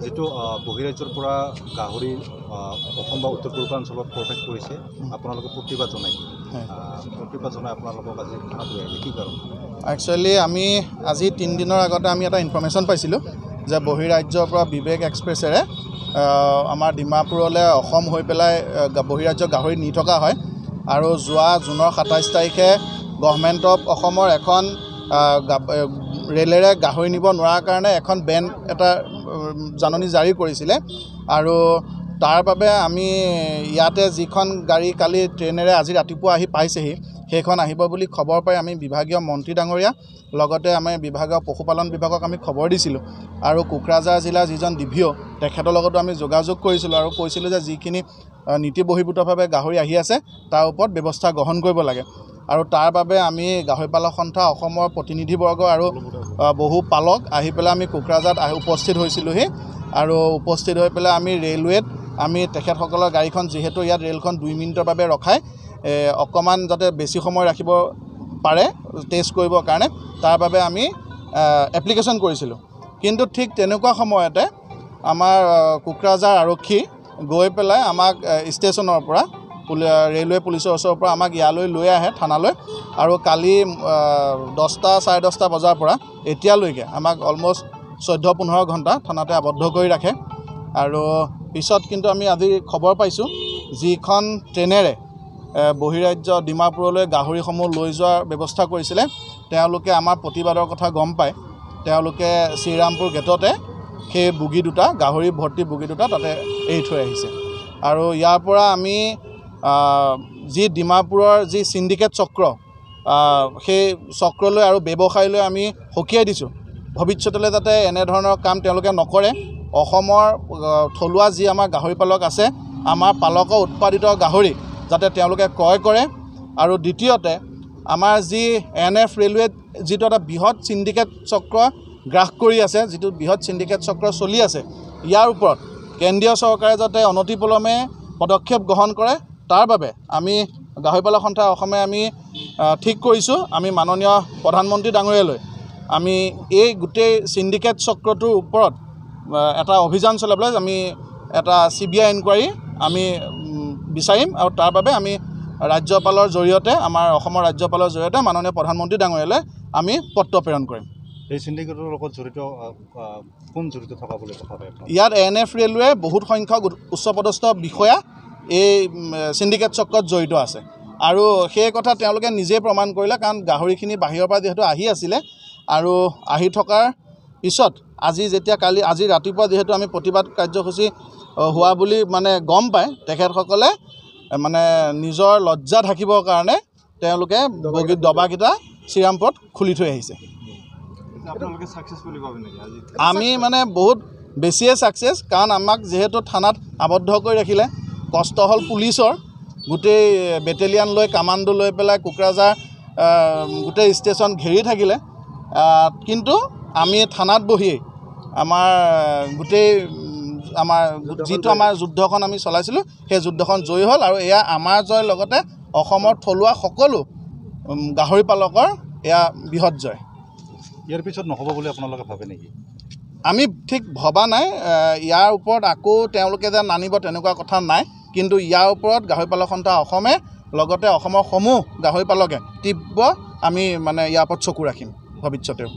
যেটো বহিৰাজ্যৰ পৰা গাহৰি অসম বা উত্তৰ পূৰ্বাঞ্চলত প্ৰৱেশ কৰিছে আপোনালোকে প্ৰতিবাদ জনাই আপোনালোকক আজি থানাত লৈ আহিলে কি কাৰণ? একচুৱেলি আমি আজি 3 দিনৰ আগতে আমি এটা ইনফৰমেশ্যন পাইছিলোঁ যে বহিৰাজ্যৰ পৰা বিবেক এক্সপ্ৰেছেৰে আমাৰ ডিমাপুৰলৈ অসম হৈ পেলাই বহিৰাজ্য গাহৰি নি থকা হয় আৰু যোৱা জুনৰ 27 তাৰিখে গভৰ্ণমেণ্ট অফ অসমৰ এখন ৰেলেৰে গাহৰি নিব নোৱাৰাৰ কাৰণে এখন বেন এটা জাননী জাৰি কৰিছিলে আৰু তাৰ বাবে আমি ইয়াতে যিখন গাড়ী কালি ট্ৰেইনেৰে আজি ৰাতিপুৱা আহি পাইছেহি সেইখন আহিব বুলি খবৰ পাই আমি বিভাগীয় মন্ত্ৰী ডাঙৰীয়া লগতে আমি বিভাগীয় পশুপালন বিভাগক আমি খবৰ দিছিলোঁ আৰু কোকৰাঝাৰ জিলাৰ যিজন ডিভিঅ তেখেতৰ লগতো আমি যোগাযোগ কৰিছিলোঁ আৰু কৈছিলোঁ যে যিখিনি নীতি বহিৰ্ভূতভাৱে গাহৰি আহি আছে তাৰ ওপৰত ব্যৱস্থা গ্ৰহণ কৰিব লাগে আৰু তাৰ বাবে আমি গাহৰি পালক সন্থা অসমৰ প্ৰতিনিধিবৰ্গ আৰু বহু পালক আহি পেলাই আমি কোকৰাঝাৰত উপস্থিত হৈছিলোঁহি আৰু উপস্থিত হৈ পেলাই আমি ৰেলৱেত আমি তেখেতসকলৰ গাড়ীখন যিহেতু ইয়াত ৰেলখন 2 মিনিটৰ বাবে ৰখাই অকণমান যাতে বেছি সময় ৰাখিব পাৰে টেষ্ট কৰিবৰ কাৰণে তাৰ বাবে আমি এপ্লিকেশ্যন কৰিছিলোঁ কিন্তু ঠিক তেনেকুৱা সময়তে আমাৰ কোকৰাঝাৰ আৰক্ষী গৈ পেলাই আমাক ষ্টেচনৰ পৰা ৰেলৱে পুলিচৰ ওচৰৰ পৰা আমাক ইয়ালৈ লৈ আহে থানালৈ আৰু কালি 10টা 10:30 বজাৰ পৰা এতিয়ালৈকে আমাক অলমষ্ট 14-15 ঘণ্টা থানাতে আবদ্ধ কৰি ৰাখে আৰু পিছত কিন্তু আমি আজি খবৰ পাইছোঁ যিখন ট্ৰেইনেৰে বহিৰাজ্য ডিমাপুৰলৈ গাহৰিসমূহ লৈ যোৱাৰ ব্যৱস্থা কৰিছিলে তেওঁলোকে আমাৰ প্ৰতিবাদৰ কথা গম পায় তেওঁলোকে শ্ৰীৰামপুৰ গেটতে সেই বুগি দুটা গাহৰি ভৰ্তি বুগি দুটা তাতে এৰি থৈ আহিছে আৰু ইয়াৰ পৰা আমি যি ডিমাপুৰৰ যি চিণ্ডিকেট চক্ৰ সেই চক্ৰলৈ আৰু ব্যৱসায়লৈ আমি সকীয়াই দিছোঁ ভৱিষ্যতলৈ যাতে এনেধৰণৰ কাম তেওঁলোকে নকৰে অসমৰ থলুৱা যি আমাৰ গাহৰি পালক আছে আমাৰ পালকৰ উৎপাদিত গাহৰি যাতে তেওঁলোকে ক্ৰয় কৰে আৰু দ্বিতীয়তে আমাৰ যি NF ৰেলৱেত যিটো এটা বৃহৎ চিণ্ডিকেট চক্ৰ গ্ৰাস কৰি আছে যিটো বৃহৎ চিণ্ডিকেট চক্ৰ চলি আছে ইয়াৰ ওপৰত কেন্দ্ৰীয় চৰকাৰে যাতে অনতিপলমে পদক্ষেপ গ্ৰহণ কৰে তাৰ বাবে আমি গাহৰি পালক সন্থা অসমে আমি ঠিক কৰিছোঁ আমি মাননীয় প্ৰধানমন্ত্ৰী ডাঙৰীয়ালৈ আমি এই গোটেই চিণ্ডিকেট চক্ৰটোৰ ওপৰত এটা অভিযান চলাবলৈ আমি এটা CBI ইনকুৱাৰী আমি বিচাৰিম আৰু তাৰ বাবে আমি ৰাজ্যপালৰ জৰিয়তে আমাৰ অসমৰ ৰাজ্যপালৰ জৰিয়তে মাননীয় প্ৰধানমন্ত্ৰী ডাঙৰীয়ালৈ আমি পত্ৰ প্ৰেৰণ কৰিম এই চিণ্ডিকেটৰ লগত জড়িত কোন জড়িত থকা বুলি কথা পায় ইয়াত NF ৰেলৱে বহুত সংখ্যক উচ্চপদস্থ বিষয়া এই চিণ্ডিকেট চক্ৰত জড়িত আছে আৰু সেই কথা তেওঁলোকে নিজে প্ৰমাণ কৰিলে কাৰণ গাহৰিখিনি বাহিৰৰ পৰা যিহেতু আহি আছিলে আৰু আহি থকাৰ পিছত আজি ৰাতিপুৱা যিহেতু আমি প্ৰতিবাদ কাৰ্যসূচী হোৱা বুলি মানে গম পায় তেখেতসকলে মানে নিজৰ লজ্জা ঢাকিবৰ কাৰণে তেওঁলোকে দবাকেইটা শ্ৰীৰামপুৰত খুলি থৈ আহিছে আমি মানে বহুত বেছিয়ে ছাকচেছ কাৰণ আমাক যিহেতু থানাত আবদ্ধ কৰি ৰাখিলে কষ্ট হ'ল পুলিচৰ গোটেই বেটেলিয়ান লৈ কামাণ্ডো লৈ পেলাই কোকৰাঝাৰ গোটেই ষ্টেচন ঘেৰি থাকিলে কিন্তু আমি থানাত বহিয়েই আমাৰ গোটেই যিটো আমাৰ যুদ্ধখন আমি চলাইছিলোঁ সেই যুদ্ধখন জয়ী হ'ল আৰু এয়া আমাৰ জয়ৰ লগতে অসমৰ থলুৱা সকলো গাহৰি পালকৰ এয়া বৃহৎ জয় ইয়াৰ পিছত নহ'ব বুলি আপোনালোকে ভাবে নেকি আমি ঠিক ভবা নাই ইয়াৰ ওপৰত আকৌ তেওঁলোকে যে নানিব তেনেকুৱা কথা নাই কিন্তু ইয়াৰ ওপৰত গাহৰি পালক সন্থা অসমে লগতে অসমৰ সমূহ গাহৰি পালকে তীব্ৰ আমি মানে ইয়াৰ ওপৰত চকু ৰাখিম ভৱিষ্যতেও